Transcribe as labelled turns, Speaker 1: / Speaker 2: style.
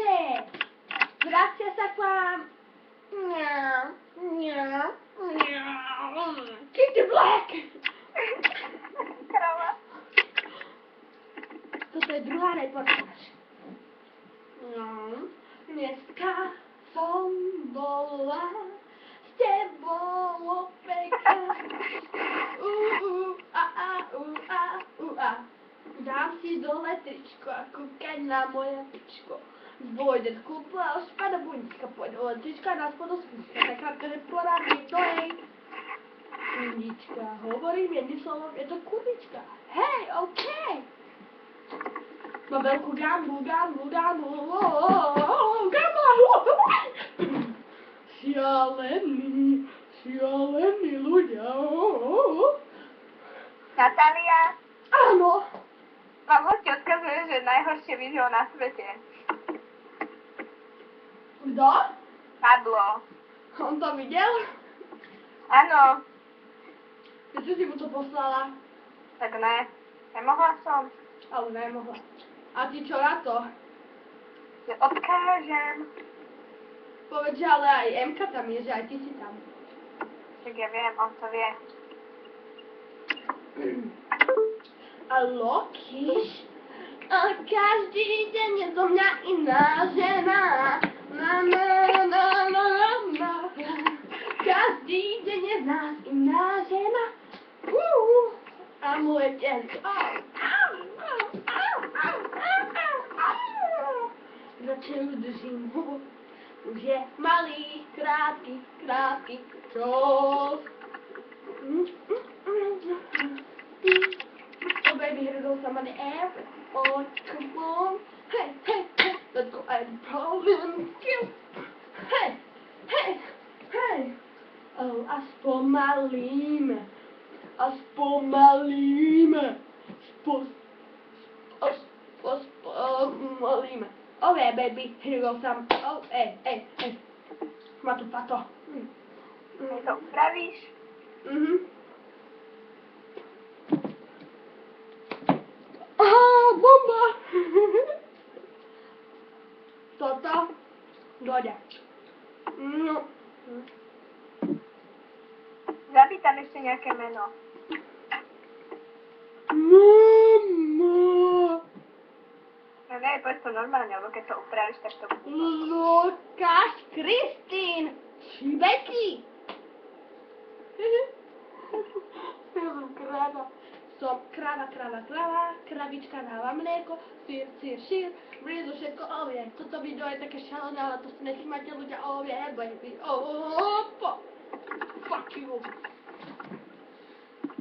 Speaker 1: Ahojte! Vracia sa k vám. Kitty Black!
Speaker 2: Krava.
Speaker 1: Toto je druhá reportáž. Dneska som bola s tebou opeka. Dám si dole tričko a kúkať na moje pičko. Vojde kúpla a spada buňska, pôjde letrička na spodu spúška, taká, že poradí do jej indička. Hovorím jedným slovom, je to kurvička. Hej, okej. Má veľkú gambu. Šialení ľudia.
Speaker 2: Natália,
Speaker 1: Áno.
Speaker 2: mama ti odkazuje, že je najhoršie video na svete.
Speaker 1: Kto?
Speaker 2: Pablo.
Speaker 1: On to videl?
Speaker 2: Áno,
Speaker 1: Ty si mu to poslala?
Speaker 2: tak ne. Nemohla som.
Speaker 1: Ale nemohla. A ty čo na to?
Speaker 2: Že odkážem.
Speaker 1: Povedz, že ale aj Emka tam je, že aj ty si tam.
Speaker 2: Tak ja viem, on to vie.
Speaker 1: A Lokiš? A každý deň je zo mňa iná žena. Každý deň je z nás iná žena. A moje telo. Za čelu držím ho. Už je malý, krátky čos. Oh baby, here goes somebody else. Oh, come on. Hey, let's go and problem. Hey. Oh, a spomalíme. Spomalíme. Oh yeah, baby, here goes some. Oh, hey. Má tu pato.
Speaker 2: Mi to upravíš?
Speaker 1: Bomba! Toto dojde. No.
Speaker 2: Zabí tam ešte nejaké meno.
Speaker 1: Mama.
Speaker 2: No ne, poď to normálne, lebo keď to upravíš, tak to bude.
Speaker 1: Lukáš Kristín. Beky. Som kráva, kravička dáva mlieko, sír, blízu všetko ovie. Toto video je také šalené, ale to si nevšimajte ľudia ovie, baby. Opo.